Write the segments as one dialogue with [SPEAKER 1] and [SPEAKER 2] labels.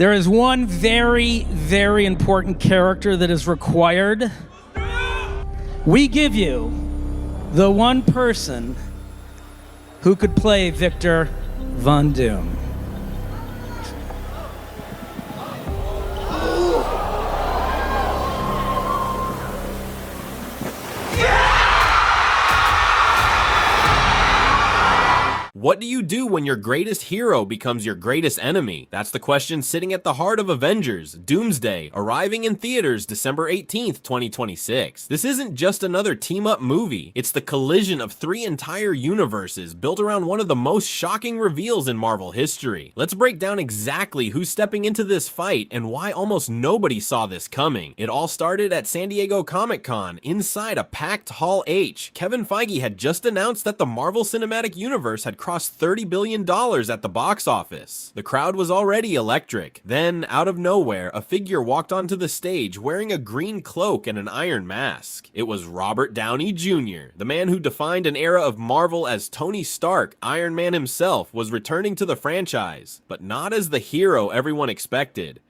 [SPEAKER 1] There is one very, very important character that is required. We give you the one person who could play Victor Von Doom.
[SPEAKER 2] What do you do when your greatest hero becomes your greatest enemy? That's the question sitting at the heart of Avengers, Doomsday, arriving in theaters December 18th, 2026. This isn't just another team-up movie, it's the collision of three entire universes built around one of the most shocking reveals in Marvel history. Let's break down exactly who's stepping into this fight and why almost nobody saw this coming. It all started at San Diego Comic-Con, inside a packed Hall H. Kevin Feige had just announced that the Marvel Cinematic Universe had crossed $30 billion at the box office. The crowd was already electric. Then, out of nowhere, a figure walked onto the stage wearing a green cloak and an iron mask. It was Robert Downey Jr., the man who defined an era of Marvel as Tony Stark, Iron Man himself, was returning to the franchise, but not as the hero everyone expected.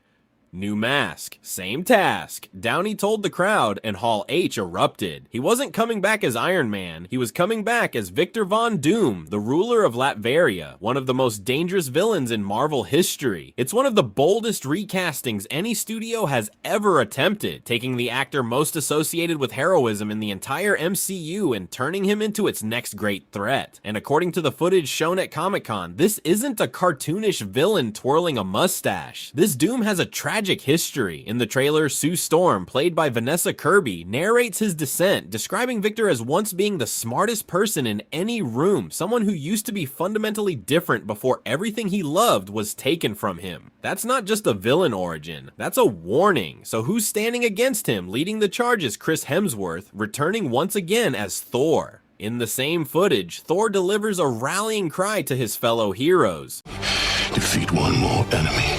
[SPEAKER 2] New mask, same task, Downey told the crowd, and Hall H erupted. He wasn't coming back as Iron Man, he was coming back as Victor Von Doom, the ruler of Latveria, one of the most dangerous villains in Marvel history. It's one of the boldest recastings any studio has ever attempted, taking the actor most associated with heroism in the entire MCU and turning him into its next great threat. And according to the footage shown at Comic-Con, this isn't a cartoonish villain twirling a mustache. This Doom has a tragic history. In the trailer, Sue Storm, played by Vanessa Kirby, narrates his descent, describing Victor as once being the smartest person in any room, someone who used to be fundamentally different before everything he loved was taken from him. That's not just a villain origin, that's a warning. So who's standing against him? Leading the charge is Chris Hemsworth, returning once again as Thor. In the same footage, Thor delivers a rallying cry to his fellow heroes.
[SPEAKER 3] Defeat one more enemy,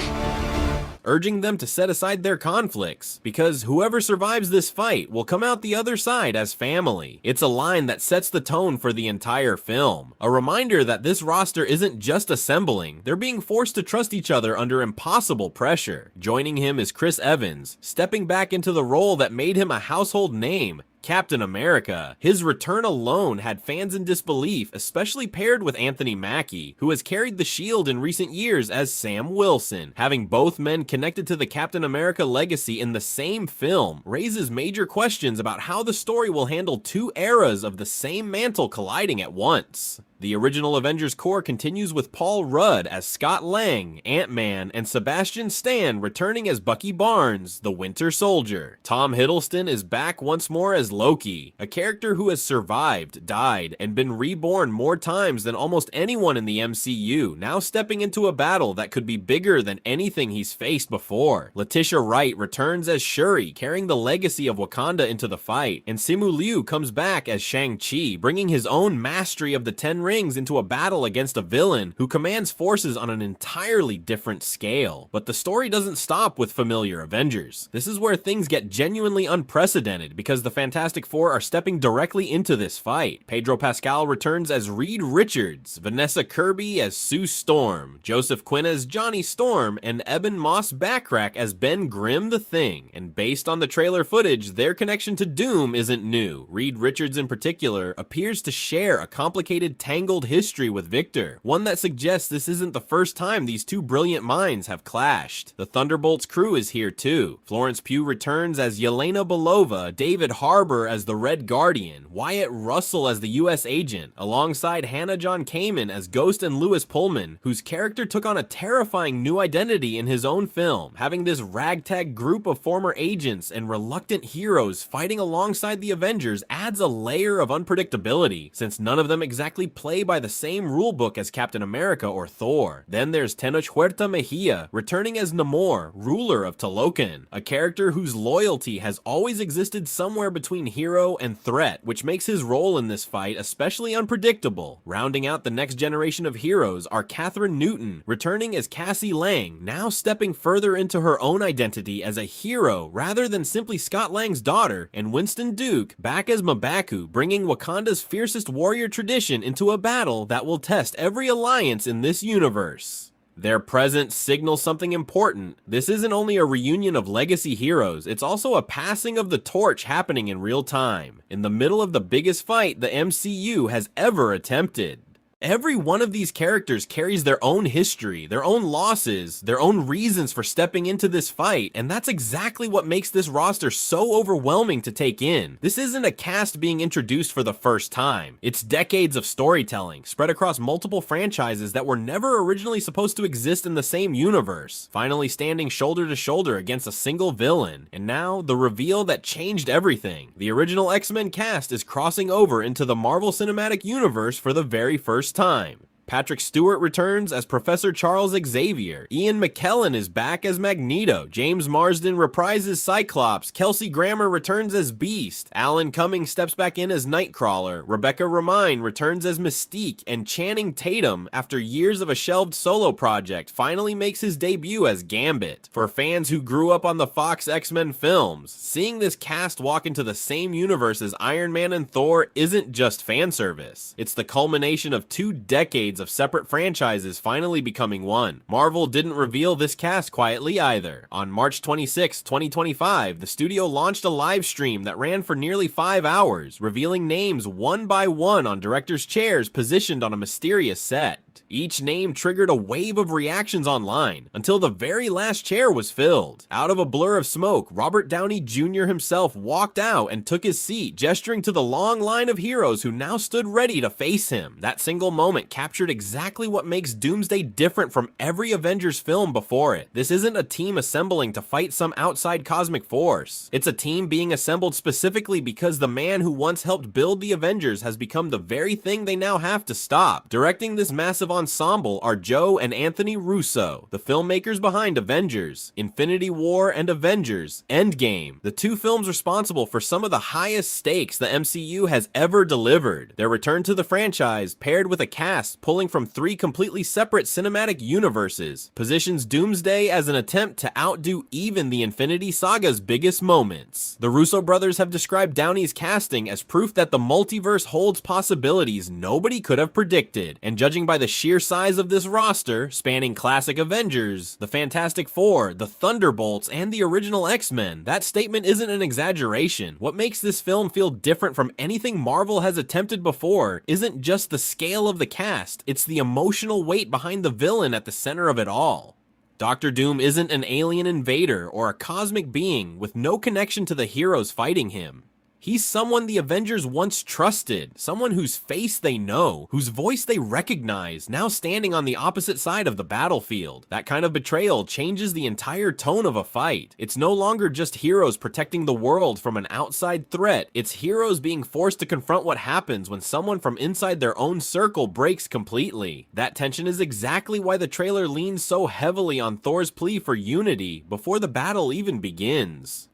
[SPEAKER 2] urging them to set aside their conflicts, because whoever survives this fight will come out the other side as family. It's a line that sets the tone for the entire film. A reminder that this roster isn't just assembling, they're being forced to trust each other under impossible pressure. Joining him is Chris Evans, stepping back into the role that made him a household name, Captain America. His return alone had fans in disbelief, especially paired with Anthony Mackie, who has carried the shield in recent years as Sam Wilson. Having both men connected to the Captain America legacy in the same film raises major questions about how the story will handle two eras of the same mantle colliding at once. The original Avengers core continues with Paul Rudd as Scott Lang, Ant-Man, and Sebastian Stan returning as Bucky Barnes, the Winter Soldier. Tom Hiddleston is back once more as Loki, a character who has survived, died, and been reborn more times than almost anyone in the MCU, now stepping into a battle that could be bigger than anything he's faced before. Letitia Wright returns as Shuri, carrying the legacy of Wakanda into the fight, and Simu Liu comes back as Shang-Chi, bringing his own mastery of the Ten Rings into a battle against a villain who commands forces on an entirely different scale. But the story doesn't stop with familiar Avengers. This is where things get genuinely unprecedented, because the Fantastic Four are stepping directly into this fight. Pedro Pascal returns as Reed Richards, Vanessa Kirby as Sue Storm, Joseph Quinn as Johnny Storm, and Eben Moss-Backrack as Ben Grimm the Thing. And based on the trailer footage, their connection to Doom isn't new. Reed Richards in particular appears to share a complicated tangled history with Victor, one that suggests this isn't the first time these two brilliant minds have clashed. The Thunderbolts crew is here too. Florence Pugh returns as Yelena Belova, David Harbour as the Red Guardian, Wyatt Russell as the US agent, alongside Hannah John Kamen as Ghost and Lewis Pullman, whose character took on a terrifying new identity in his own film. Having this ragtag group of former agents and reluctant heroes fighting alongside the Avengers adds a layer of unpredictability, since none of them exactly play by the same rulebook as Captain America or Thor. Then there's Tenoch Huerta Mejia, returning as Namor, ruler of Talocan, a character whose loyalty has always existed somewhere between hero and threat, which makes his role in this fight especially unpredictable. Rounding out the next generation of heroes are Catherine Newton, returning as Cassie Lang, now stepping further into her own identity as a hero rather than simply Scott Lang's daughter, and Winston Duke, back as M'Baku, bringing Wakanda's fiercest warrior tradition into a battle that will test every alliance in this universe. Their presence signals something important. This isn't only a reunion of legacy heroes, it's also a passing of the torch happening in real time, in the middle of the biggest fight the MCU has ever attempted. Every one of these characters carries their own history, their own losses, their own reasons for stepping into this fight, and that's exactly what makes this roster so overwhelming to take in. This isn't a cast being introduced for the first time. It's decades of storytelling, spread across multiple franchises that were never originally supposed to exist in the same universe, finally standing shoulder to shoulder against a single villain. And now, the reveal that changed everything. The original X-Men cast is crossing over into the Marvel Cinematic Universe for the very first time. Patrick Stewart returns as Professor Charles Xavier. Ian McKellen is back as Magneto. James Marsden reprises Cyclops. Kelsey Grammer returns as Beast. Alan Cumming steps back in as Nightcrawler. Rebecca Romijn returns as Mystique. And Channing Tatum, after years of a shelved solo project, finally makes his debut as Gambit. For fans who grew up on the Fox X-Men films, seeing this cast walk into the same universe as Iron Man and Thor isn't just fan service. It's the culmination of 2 decades of separate franchises finally becoming one. Marvel didn't reveal this cast quietly either. On March 26, 2025, the studio launched a live stream that ran for nearly 5 hours, revealing names one by one on directors' chairs positioned on a mysterious set. Each name triggered a wave of reactions online, until the very last chair was filled. Out of a blur of smoke, Robert Downey Jr. himself walked out and took his seat, gesturing to the long line of heroes who now stood ready to face him. That single moment captured exactly what makes Doomsday different from every Avengers film before it. This isn't a team assembling to fight some outside cosmic force. It's a team being assembled specifically because the man who once helped build the Avengers has become the very thing they now have to stop. Directing this massive ensemble are Joe and Anthony Russo, the filmmakers behind Avengers, Infinity War, and Avengers Endgame, the 2 films responsible for some of the highest stakes the MCU has ever delivered. Their return to the franchise, paired with a cast pulling from 3 completely separate cinematic universes, positions Doomsday as an attempt to outdo even the Infinity Saga's biggest moments. The Russo brothers have described Downey's casting as proof that the multiverse holds possibilities nobody could have predicted, and judging by the sheer size of this roster, spanning classic Avengers, the Fantastic Four, the Thunderbolts, and the original X-Men, that statement isn't an exaggeration. What makes this film feel different from anything Marvel has attempted before isn't just the scale of the cast, it's the emotional weight behind the villain at the center of it all. Doctor Doom isn't an alien invader or a cosmic being with no connection to the heroes fighting him. He's someone the Avengers once trusted, someone whose face they know, whose voice they recognize, now standing on the opposite side of the battlefield. That kind of betrayal changes the entire tone of a fight. It's no longer just heroes protecting the world from an outside threat, it's heroes being forced to confront what happens when someone from inside their own circle breaks completely. That tension is exactly why the trailer leans so heavily on Thor's plea for unity before the battle even begins.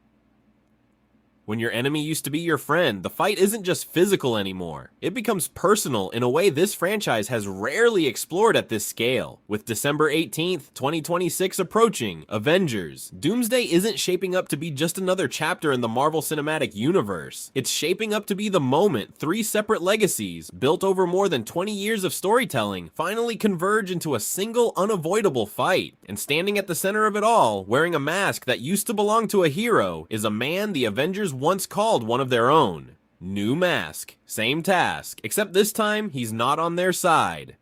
[SPEAKER 2] When your enemy used to be your friend, the fight isn't just physical anymore. It becomes personal in a way this franchise has rarely explored at this scale. With December 18th, 2026 approaching, Avengers, Doomsday isn't shaping up to be just another chapter in the Marvel Cinematic Universe. It's shaping up to be the moment 3 separate legacies, built over more than 20 years of storytelling, finally converge into a single unavoidable fight. And standing at the center of it all, wearing a mask that used to belong to a hero, is a man the Avengers once called one of their own. New mask, same task, except this time he's not on their side.